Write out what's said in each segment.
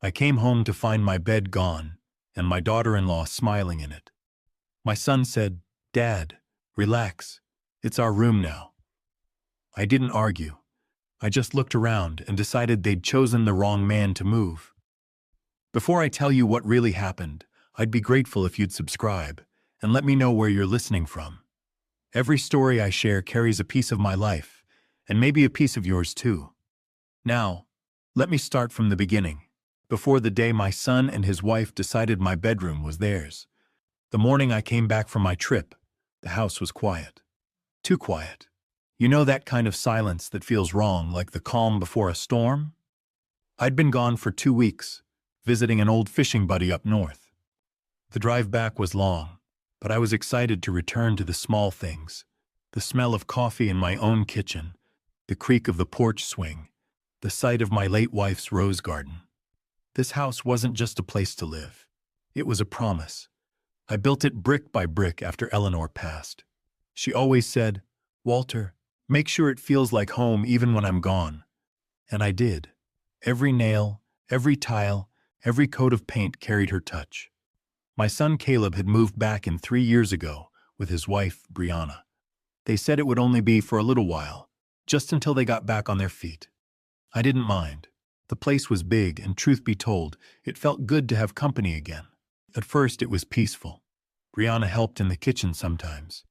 I came home to find my bed gone and my daughter-in-law smiling in it. My son said, "Dad, relax. It's our room now." I didn't argue. I just looked around and decided they'd chosen the wrong man to move. Before I tell you what really happened, I'd be grateful if you'd subscribe and let me know where you're listening from. Every story I share carries a piece of my life, and maybe a piece of yours too. Now, let me start from the beginning, before the day my son and his wife decided my bedroom was theirs. The morning I came back from my trip, the house was quiet. Too quiet. You know that kind of silence that feels wrong, like the calm before a storm? I'd been gone for 2 weeks, visiting an old fishing buddy up north. The drive back was long, but I was excited to return to the small things: the smell of coffee in my own kitchen, the creak of the porch swing, the sight of my late wife's rose garden. This house wasn't just a place to live. It was a promise. I built it brick by brick after Eleanor passed. She always said, "Walter, make sure it feels like home even when I'm gone." And I did. Every nail, every tile, every coat of paint carried her touch. My son Caleb had moved back in 3 years ago with his wife, Brianna. They said it would only be for a little while, just until they got back on their feet. I didn't mind. The place was big, and truth be told, it felt good to have company again. At first, it was peaceful. Brianna helped in the kitchen sometimes.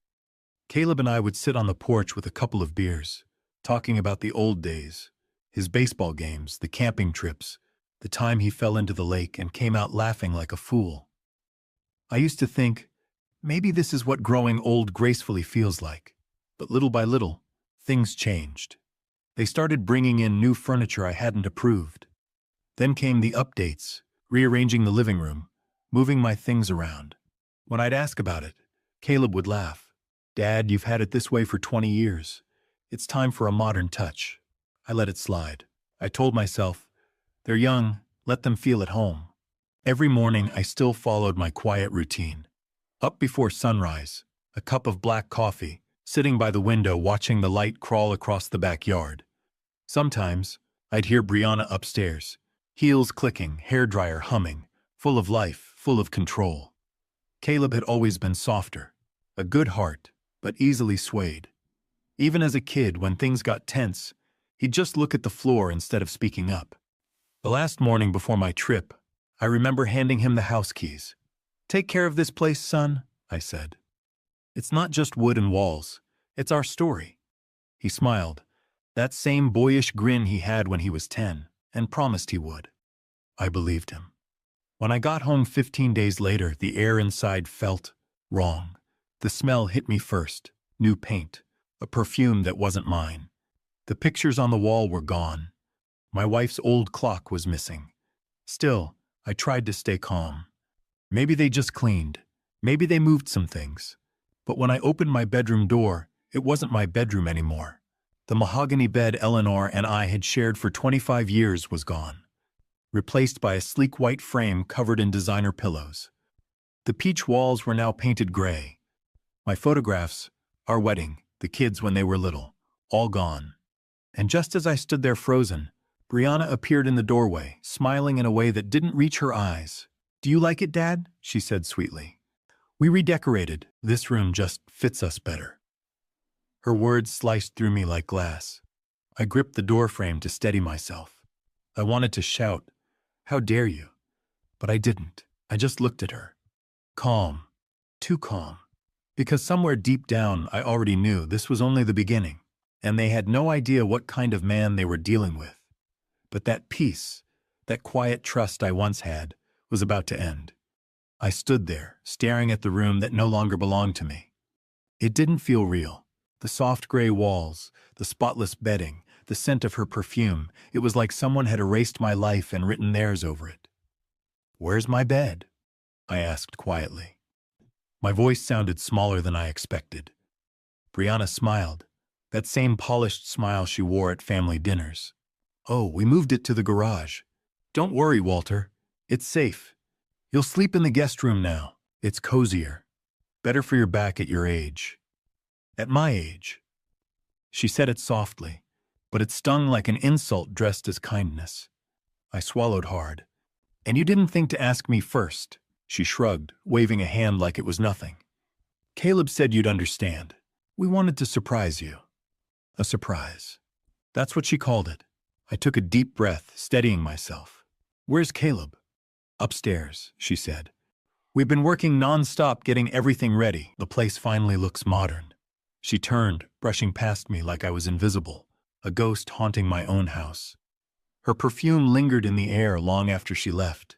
Caleb and I would sit on the porch with a couple of beers, talking about the old days, his baseball games, the camping trips, the time he fell into the lake and came out laughing like a fool. I used to think, maybe this is what growing old gracefully feels like. But little by little, things changed. They started bringing in new furniture I hadn't approved. Then came the updates, rearranging the living room, moving my things around. When I'd ask about it, Caleb would laugh. "Dad, you've had it this way for 20 years. It's time for a modern touch." I let it slide. I told myself, they're young, let them feel at home. Every morning, I still followed my quiet routine. Up before sunrise, a cup of black coffee, sitting by the window watching the light crawl across the backyard. Sometimes, I'd hear Brianna upstairs, heels clicking, hairdryer humming, full of life, full of control. Caleb had always been softer, a good heart, but easily swayed. Even as a kid, when things got tense, he'd just look at the floor instead of speaking up. The last morning before my trip, I remember handing him the house keys. "Take care of this place, son," I said. "It's not just wood and walls. It's our story." He smiled, that same boyish grin he had when he was 10, and promised he would. I believed him. When I got home 15 days later, the air inside felt wrong. The smell hit me first: new paint, a perfume that wasn't mine. The pictures on the wall were gone. My wife's old clock was missing. Still, I tried to stay calm. Maybe they just cleaned. Maybe they moved some things. But when I opened my bedroom door, it wasn't my bedroom anymore. The mahogany bed Eleanor and I had shared for 25 years was gone, replaced by a sleek white frame covered in designer pillows. The peach walls were now painted gray. My photographs, our wedding, the kids when they were little, all gone. And just as I stood there frozen, Brianna appeared in the doorway, smiling in a way that didn't reach her eyes. "Do you like it, Dad?" she said sweetly. "We redecorated. This room just fits us better." Her words sliced through me like glass. I gripped the doorframe to steady myself. I wanted to shout, "How dare you?" But I didn't. I just looked at her. Calm. Too calm. Because somewhere deep down, I already knew this was only the beginning, and they had no idea what kind of man they were dealing with. But that peace, that quiet trust I once had, was about to end. I stood there, staring at the room that no longer belonged to me. It didn't feel real. The soft gray walls, the spotless bedding, the scent of her perfume, it was like someone had erased my life and written theirs over it. "Where's my bed?" I asked quietly. My voice sounded smaller than I expected. Brianna smiled, that same polished smile she wore at family dinners. "Oh, we moved it to the garage. Don't worry, Walter. It's safe. You'll sleep in the guest room now. It's cozier. Better for your back at your age." At my age. She said it softly, but it stung like an insult dressed as kindness. I swallowed hard. And you didn't think to ask me first, she shrugged, waving a hand like it was nothing. Caleb said you'd understand. We wanted to surprise you. A surprise. That's what she called it. I took a deep breath, steadying myself. Where's Caleb? Upstairs, she said. We've been working non-stop getting everything ready. The place finally looks modern. She turned, brushing past me like I was invisible, a ghost haunting my own house. Her perfume lingered in the air long after she left.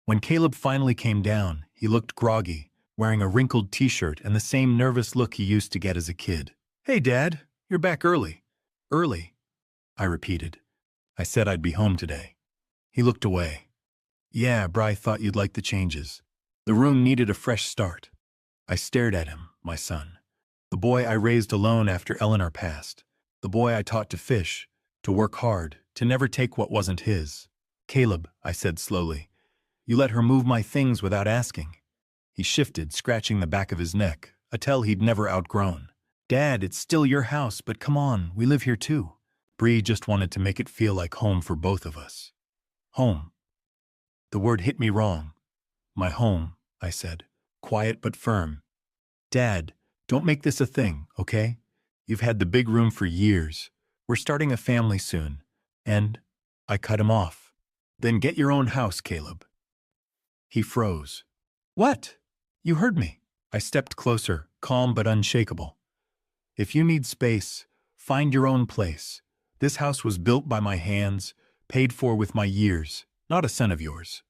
When Caleb finally came down, he looked groggy, wearing a wrinkled t-shirt and the same nervous look he used to get as a kid. Hey, Dad, you're back early. Early, I repeated. I said I'd be home today. He looked away. Yeah, Bri thought you'd like the changes. The room needed a fresh start. I stared at him, my son. The boy I raised alone after Eleanor passed. The boy I taught to fish, to work hard, to never take what wasn't his. Caleb, I said slowly, you let her move my things without asking. He shifted, scratching the back of his neck, a tell he'd never outgrown. Dad, it's still your house, but come on, we live here too. Bree just wanted to make it feel like home for both of us. Home. The word hit me wrong. My home, I said, quiet but firm. Dad, don't make this a thing, okay? You've had the big room for years. We're starting a family soon. And I cut him off. Then get your own house, Caleb. He froze. What? You heard me. I stepped closer, calm but unshakable. If you need space, find your own place. This house was built by my hands, paid for with my years, not a son of yours.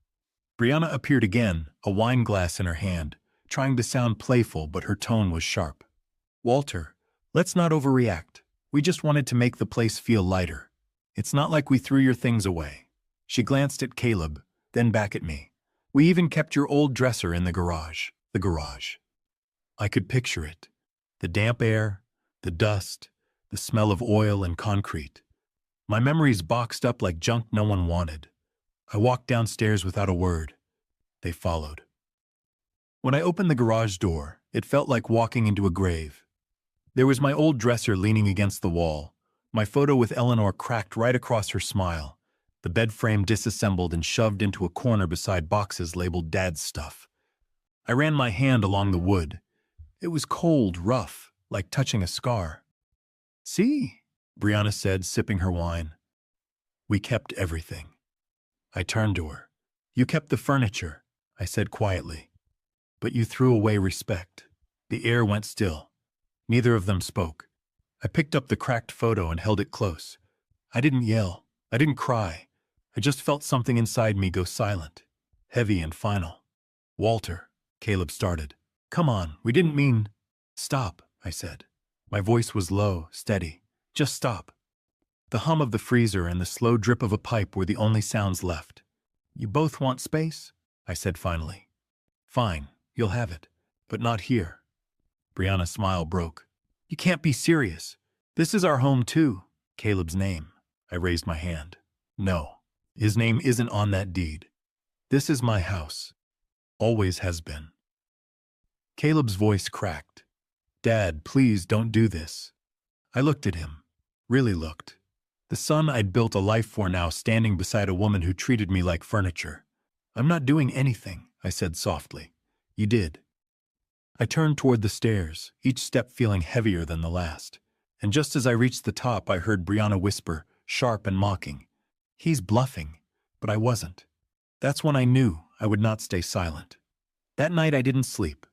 Brianna appeared again, a wine glass in her hand, trying to sound playful, but her tone was sharp. Walter, let's not overreact. We just wanted to make the place feel lighter. It's not like we threw your things away. She glanced at Caleb, then back at me. We even kept your old dresser in the garage. The garage. I could picture it. The damp air, the dust, the smell of oil and concrete. My memories boxed up like junk no one wanted. I walked downstairs without a word. They followed. When I opened the garage door, it felt like walking into a grave. There was my old dresser leaning against the wall, my photo with Eleanor cracked right across her smile, the bed frame disassembled and shoved into a corner beside boxes labeled Dad's stuff. I ran my hand along the wood. It was cold, rough, like touching a scar. See, Brianna said, sipping her wine. We kept everything. I turned to her. You kept the furniture, I said quietly. But you threw away respect. The air went still. Neither of them spoke. I picked up the cracked photo and held it close. I didn't yell. I didn't cry. I just felt something inside me go silent, heavy and final. Walter, Caleb started. Come on, we didn't mean... Stop, I said. My voice was low, steady. Just stop. The hum of the freezer and the slow drip of a pipe were the only sounds left. You both want space? I said finally. Fine, you'll have it, but not here. Brianna's smile broke. You can't be serious. This is our home too. Caleb's name. I raised my hand. No, his name isn't on that deed. This is my house. Always has been. Caleb's voice cracked. Dad, please don't do this. I looked at him. Really looked. The son I'd built a life for now standing beside a woman who treated me like furniture. I'm not doing anything, I said softly. You did. I turned toward the stairs, each step feeling heavier than the last. And just as I reached the top, I heard Brianna whisper, sharp and mocking. He's bluffing, but I wasn't. That's when I knew I would not stay silent. That night I didn't sleep.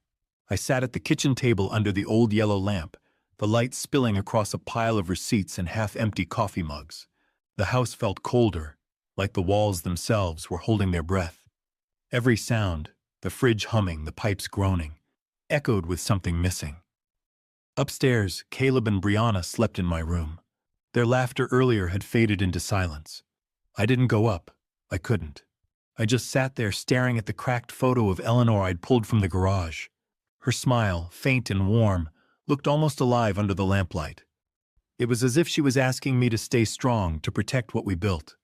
I sat at the kitchen table under the old yellow lamp, the light spilling across a pile of receipts and half-empty coffee mugs. The house felt colder, like the walls themselves were holding their breath. Every sound, the fridge humming, the pipes groaning, echoed with something missing. Upstairs, Caleb and Brianna slept in my room. Their laughter earlier had faded into silence. I didn't go up. I couldn't. I just sat there staring at the cracked photo of Eleanor I'd pulled from the garage. Her smile, faint and warm, looked almost alive under the lamplight. It was as if she was asking me to stay strong, to protect what we built.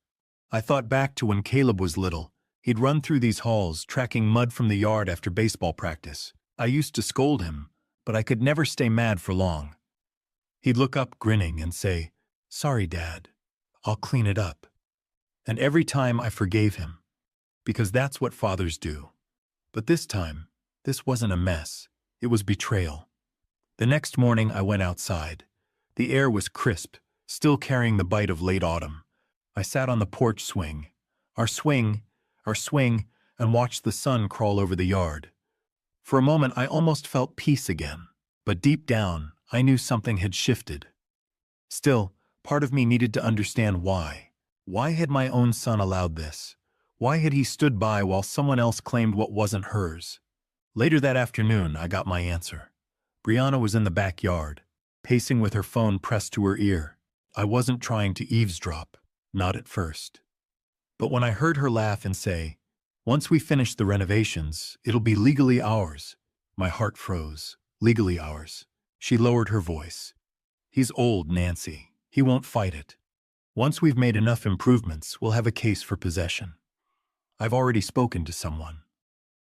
I thought back to when Caleb was little. He'd run through these halls, tracking mud from the yard after baseball practice. I used to scold him, but I could never stay mad for long. He'd look up grinning and say, Sorry, Dad. I'll clean it up. And every time I forgave him. because that's what fathers do. But this time, this wasn't a mess. It was betrayal. The next morning I went outside. The air was crisp, still carrying the bite of late autumn. I sat on the porch swing, our swing, and watched the sun crawl over the yard. For a moment I almost felt peace again, but deep down I knew something had shifted. Still, part of me needed to understand why. Why had my own son allowed this? Why had he stood by while someone else claimed what wasn't hers? Later that afternoon, I got my answer. Brianna was in the backyard, pacing with her phone pressed to her ear. I wasn't trying to eavesdrop, not at first. But when I heard her laugh and say, "Once we finish the renovations, it'll be legally ours," my heart froze. Legally ours. She lowered her voice. "He's old, Nancy. He won't fight it. Once we've made enough improvements, we'll have a case for possession. I've already spoken to someone."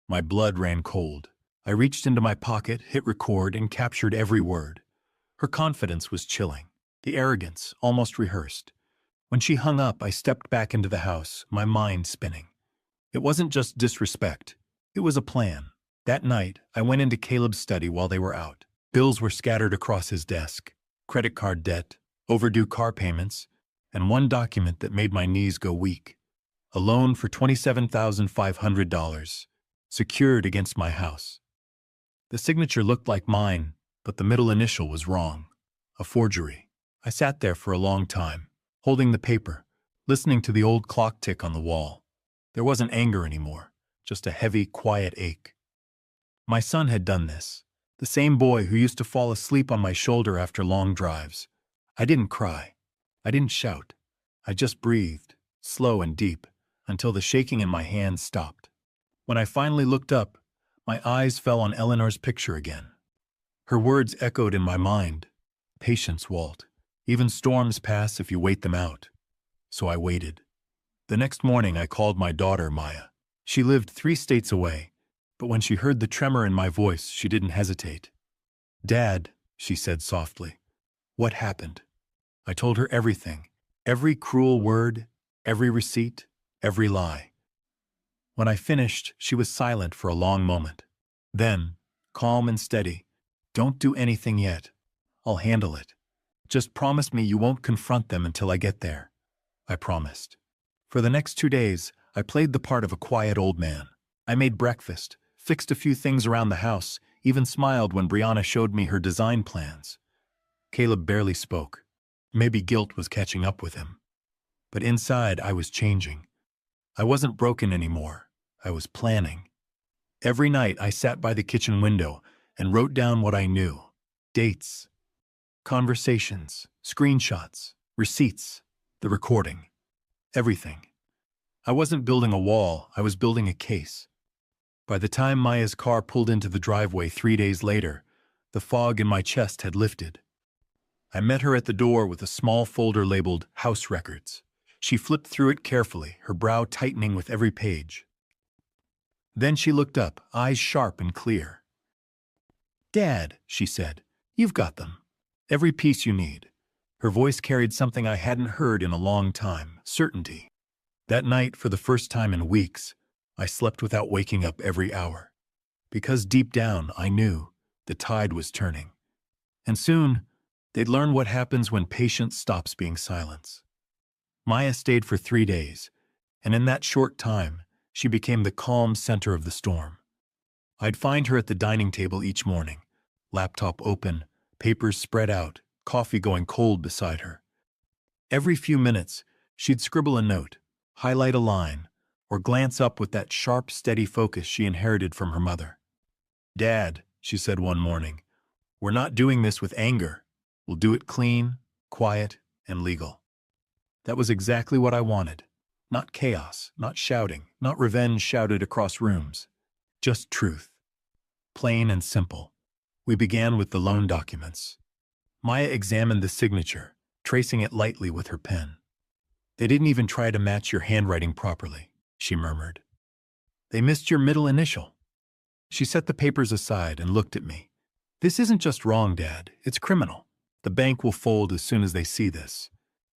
My blood ran cold. I reached into my pocket, hit record, and captured every word. Her confidence was chilling. The arrogance, almost rehearsed. When she hung up, I stepped back into the house, my mind spinning. It wasn't just disrespect. It was a plan. That night, I went into Caleb's study while they were out. Bills were scattered across his desk. Credit card debt, overdue car payments, and one document that made my knees go weak. A loan for $27,500, secured against my house. The signature looked like mine, but the middle initial was wrong. A forgery. I sat there for a long time, holding the paper, listening to the old clock tick on the wall. There wasn't anger anymore, just a heavy, quiet ache. My son had done this, the same boy who used to fall asleep on my shoulder after long drives. I didn't cry. I didn't shout. I just breathed, slow and deep, until the shaking in my hands stopped. When I finally looked up, my eyes fell on Eleanor's picture again. Her words echoed in my mind. "Patience, Walt. Even storms pass if you wait them out." So I waited. The next morning I called my daughter, Maya. She lived 3 states away, but when she heard the tremor in my voice, she didn't hesitate. "Dad," she said softly, "what happened?" I told her everything, every cruel word, every receipt, every lie. When I finished, she was silent for a long moment. Then, calm and steady, "Don't do anything yet. I'll handle it. Just promise me you won't confront them until I get there." I promised. For the next 2 days, I played the part of a quiet old man. I made breakfast, fixed a few things around the house, even smiled when Brianna showed me her design plans. Caleb barely spoke. Maybe guilt was catching up with him. But inside, I was changing. I wasn't broken anymore. I was planning. Every night, I sat by the kitchen window and wrote down what I knew. Dates, conversations, screenshots, receipts, the recording. Everything. I wasn't building a wall, I was building a case. By the time Maya's car pulled into the driveway 3 days later, the fog in my chest had lifted. I met her at the door with a small folder labeled House Records. She flipped through it carefully, her brow tightening with every page. Then she looked up, eyes sharp and clear. "Dad," she said, "you've got them. Every piece you need." Her voice carried something I hadn't heard in a long time, certainty. That night, for the first time in weeks, I slept without waking up every hour. Because deep down, I knew the tide was turning. And soon, they'd learn what happens when patience stops being silence. Maya stayed for 3 days, and in that short time, she became the calm center of the storm. I'd find her at the dining table each morning, laptop open, papers spread out, coffee going cold beside her. Every few minutes, she'd scribble a note, highlight a line, or glance up with that sharp, steady focus she inherited from her mother. "Dad," she said one morning, "we're not doing this with anger. We'll do it clean, quiet, and legal." That was exactly what I wanted. Not chaos, not shouting, not revenge shouted across rooms. Just truth. Plain and simple. We began with the loan documents. Maya examined the signature, tracing it lightly with her pen. "They didn't even try to match your handwriting properly," she murmured. "They missed your middle initial." She set the papers aside and looked at me. "This isn't just wrong, Dad. It's criminal. The bank will fold as soon as they see this."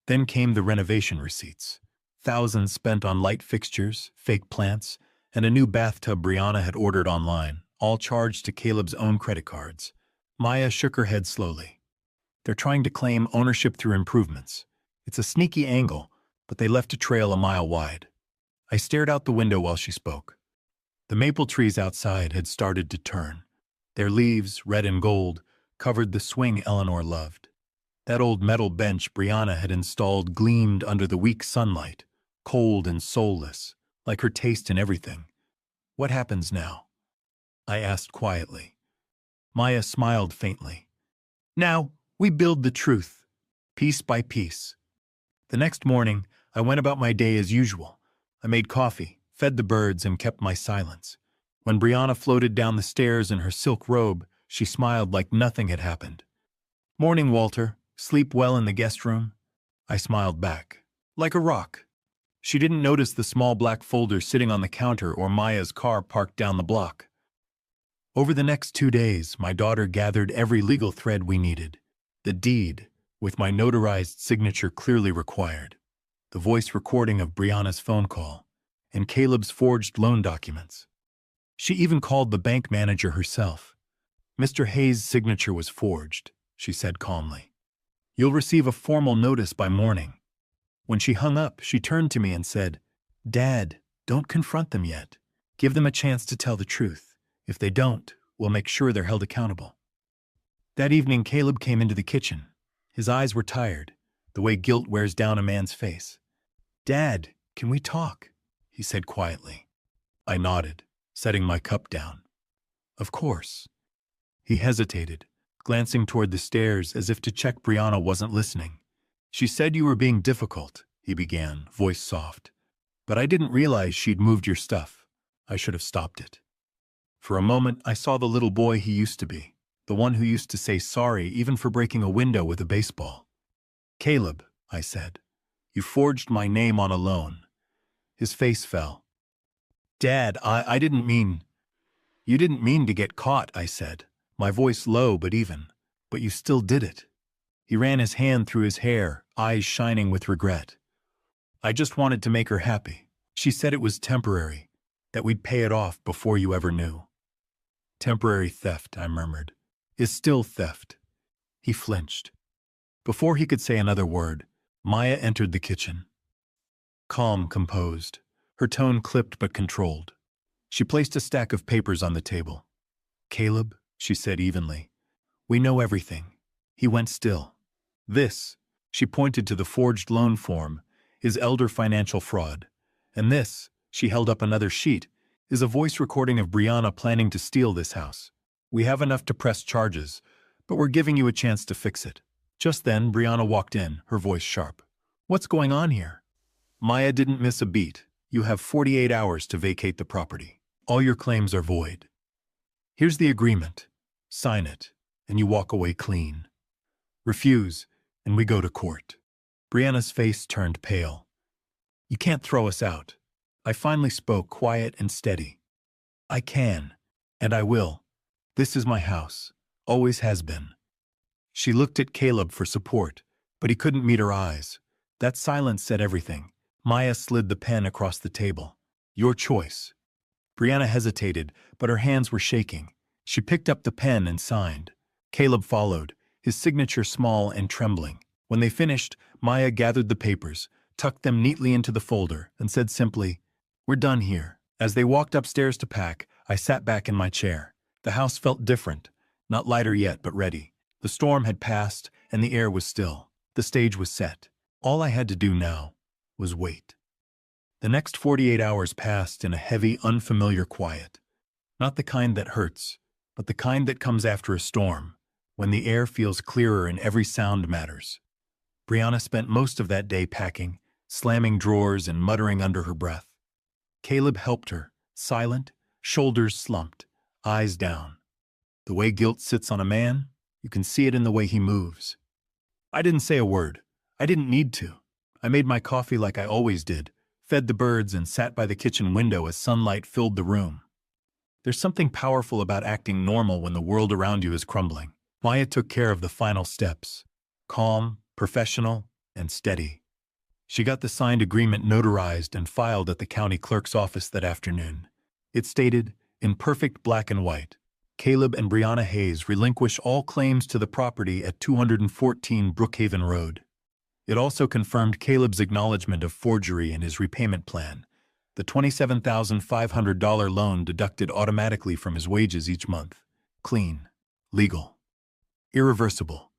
Then came the renovation receipts. thousands spent on light fixtures, fake plants, and a new bathtub Brianna had ordered online, all charged to Caleb's own credit cards. Maya shook her head slowly. They're trying to claim ownership through improvements. It's a sneaky angle, but they left a trail a mile wide. I stared out the window while she spoke. The maple trees outside had started to turn. Their leaves, red and gold, covered the swing Eleanor loved. That old metal bench Brianna had installed gleamed under the weak sunlight, cold and soulless, like her taste in everything. What happens now? I asked quietly. Maya smiled faintly. Now, we build the truth, piece by piece. The next morning, I went about my day as usual. I made coffee, fed the birds, and kept my silence. When Brianna floated down the stairs in her silk robe, she smiled like nothing had happened. "Morning, Walter. Sleep well in the guest room?" I smiled back. Like a rock. She didn't notice the small black folder sitting on the counter or Maya's car parked down the block. Over the next 2 days, my daughter gathered every legal thread we needed. The deed, with my notarized signature clearly required, the voice recording of Brianna's phone call, and Caleb's forged loan documents. She even called the bank manager herself. "Mr. Hayes' signature was forged," she said calmly. "You'll receive a formal notice by morning." When she hung up, she turned to me and said, "Dad, don't confront them yet. Give them a chance to tell the truth. If they don't, we'll make sure they're held accountable." That evening, Caleb came into the kitchen. His eyes were tired, the way guilt wears down a man's face. "Dad, can we talk?" he said quietly. I nodded, setting my cup down. "Of course." He hesitated, glancing toward the stairs as if to check Brianna wasn't listening. "She said you were being difficult," he began, voice soft. "But I didn't realize she'd moved your stuff. I should have stopped it." For a moment, I saw the little boy he used to be, the one who used to say sorry even for breaking a window with a baseball. "Caleb," I said, "you forged my name on a loan." His face fell. "Dad, I didn't mean—" "You didn't mean to get caught," I said, my voice low but even. "But you still did it." He ran his hand through his hair, eyes shining with regret. "I just wanted to make her happy. She said it was temporary, that we'd pay it off before you ever knew." "Temporary theft," I murmured, "is still theft." He flinched. Before he could say another word, Maya entered the kitchen. Calm, composed, her tone clipped but controlled. She placed a stack of papers on the table. "Caleb," she said evenly, "we know everything." He went still. "This," she pointed to the forged loan form, "is elder financial fraud. And this," she held up another sheet, "is a voice recording of Brianna planning to steal this house. We have enough to press charges, but we're giving you a chance to fix it." Just then, Brianna walked in, her voice sharp. "What's going on here?" Maya didn't miss a beat. "You have 48 hours to vacate the property. All your claims are void. Here's the agreement. Sign it, and you walk away clean. Refuse, and we go to court." Brianna's face turned pale. "You can't throw us out." I finally spoke, quiet and steady. "I can, and I will. This is my house. Always has been." She looked at Caleb for support, but he couldn't meet her eyes. That silence said everything. Maya slid the pen across the table. "Your choice." Brianna hesitated, but her hands were shaking. She picked up the pen and signed. Caleb followed, his signature small and trembling. When they finished, Maya gathered the papers, tucked them neatly into the folder, and said simply, "We're done here." As they walked upstairs to pack, I sat back in my chair. The house felt different, not lighter yet, but ready. The storm had passed, and the air was still. The stage was set. All I had to do now was wait. The next 48 hours passed in a heavy, unfamiliar quiet. Not the kind that hurts, but the kind that comes after a storm, when the air feels clearer and every sound matters. Brianna spent most of that day packing, slamming drawers and muttering under her breath. Caleb helped her, silent, shoulders slumped, eyes down. The way guilt sits on a man, you can see it in the way he moves. I didn't say a word. I didn't need to. I made my coffee like I always did, fed the birds, and sat by the kitchen window as sunlight filled the room. There's something powerful about acting normal when the world around you is crumbling. Maya took care of the final steps. Calm, professional, and steady. She got the signed agreement notarized and filed at the county clerk's office that afternoon. It stated, in perfect black and white, Caleb and Brianna Hayes relinquish all claims to the property at 214 Brookhaven Road. It also confirmed Caleb's acknowledgement of forgery in his repayment plan, the $27,500 loan deducted automatically from his wages each month. Clean, legal, irreversible.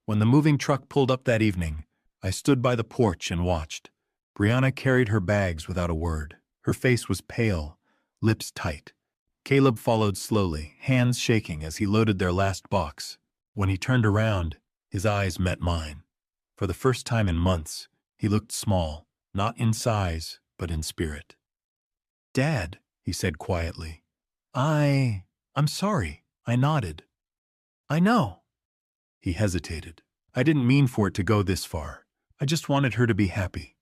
When the moving truck pulled up that evening, I stood by the porch and watched. Brianna carried her bags without a word. Her face was pale, lips tight. Caleb followed slowly, hands shaking as he loaded their last box. When he turned around, his eyes met mine. For the first time in months, he looked small, not in size, but in spirit. "Dad," he said quietly. I'm sorry." I nodded. "I know." He hesitated. "I didn't mean for it to go this far. I just wanted her to be happy."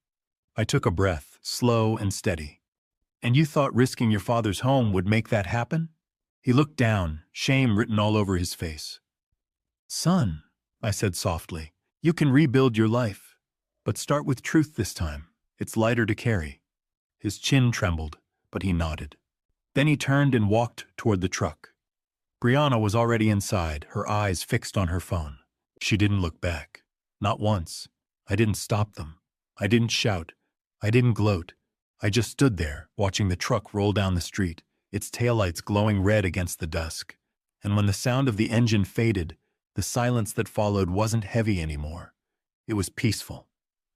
I took a breath, slow and steady. "And you thought risking your father's home would make that happen?" He looked down, shame written all over his face. "Son," I said softly, "you can rebuild your life. But start with truth this time. It's lighter to carry." His chin trembled, but he nodded. Then he turned and walked toward the truck. Brianna was already inside, her eyes fixed on her phone. She didn't look back. Not once. I didn't stop them. I didn't shout. I didn't gloat. I just stood there, watching the truck roll down the street, its taillights glowing red against the dusk. And when the sound of the engine faded, the silence that followed wasn't heavy anymore. It was peaceful.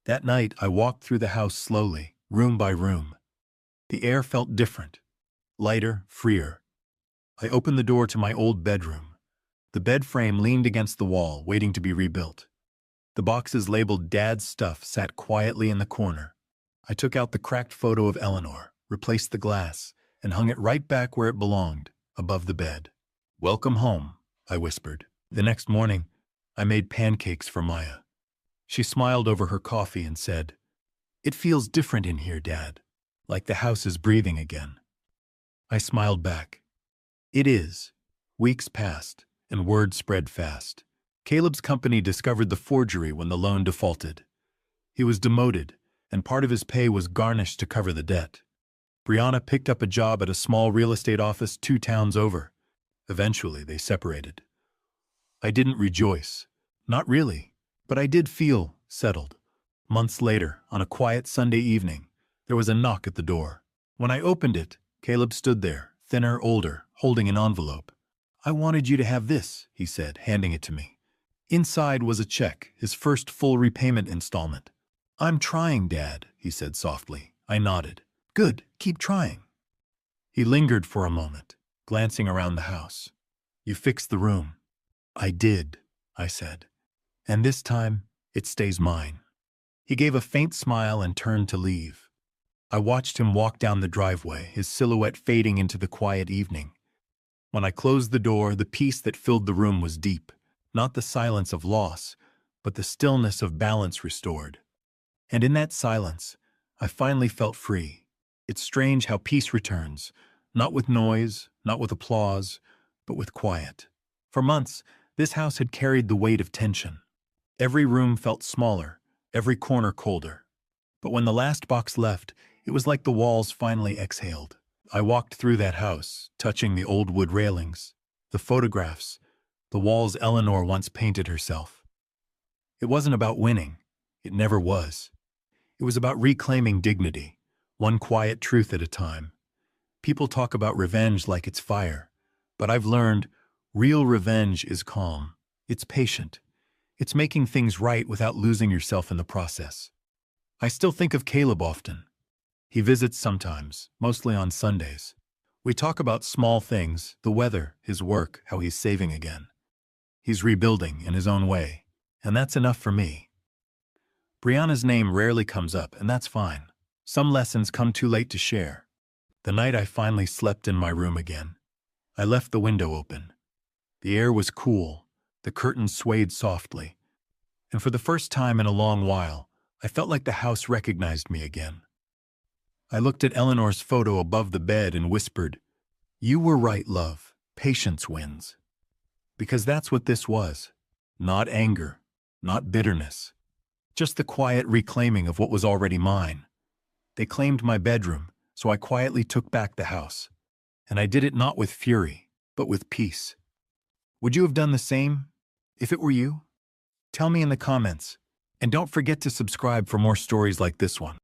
That night, I walked through the house slowly, room by room. The air felt different, lighter, freer. I opened the door to my old bedroom. The bed frame leaned against the wall, waiting to be rebuilt. The boxes labeled Dad's stuff sat quietly in the corner. I took out the cracked photo of Eleanor, replaced the glass, and hung it right back where it belonged, above the bed. "Welcome home," I whispered. The next morning, I made pancakes for Maya. She smiled over her coffee and said, "It feels different in here, Dad, like the house is breathing again." I smiled back. It is. Weeks passed, and word spread fast. Caleb's company discovered the forgery when the loan defaulted. He was demoted, and part of his pay was garnished to cover the debt. Brianna picked up a job at a small real estate office 2 towns over. Eventually, they separated. I didn't rejoice. Not really, but I did feel settled. Months later, on a quiet Sunday evening, there was a knock at the door. When I opened it, Caleb stood there, thinner, older, holding an envelope. "I wanted you to have this," he said, handing it to me. Inside was a check, his first full repayment installment. "I'm trying, Dad," he said softly. I nodded. "Good, keep trying." He lingered for a moment, glancing around the house. "You fixed the room." "I did," I said. "And this time, it stays mine." He gave a faint smile and turned to leave. I watched him walk down the driveway, his silhouette fading into the quiet evening. When I closed the door, the peace that filled the room was deep, not the silence of loss, but the stillness of balance restored. And in that silence, I finally felt free. It's strange how peace returns, not with noise, not with applause, but with quiet. For months, this house had carried the weight of tension. Every room felt smaller, every corner colder. But when the last box left, it was like the walls finally exhaled. I walked through that house, touching the old wood railings, the photographs, the walls Eleanor once painted herself. It wasn't about winning. It never was. It was about reclaiming dignity, one quiet truth at a time. People talk about revenge like it's fire, but I've learned real revenge is calm. It's patient. It's making things right without losing yourself in the process. I still think of Caleb often. He visits sometimes, mostly on Sundays. We talk about small things, the weather, his work, how he's saving again. He's rebuilding in his own way, and that's enough for me. Brianna's name rarely comes up, and that's fine. Some lessons come too late to share. The night I finally slept in my room again, I left the window open. The air was cool, the curtains swayed softly, and for the first time in a long while, I felt like the house recognized me again. I looked at Eleanor's photo above the bed and whispered, "You were right, love. Patience wins." Because that's what this was. Not anger, not bitterness. just the quiet reclaiming of what was already mine. They claimed my bedroom, so I quietly took back the house. And I did it not with fury, but with peace. Would you have done the same if it were you? Tell me in the comments. And don't forget to subscribe for more stories like this one.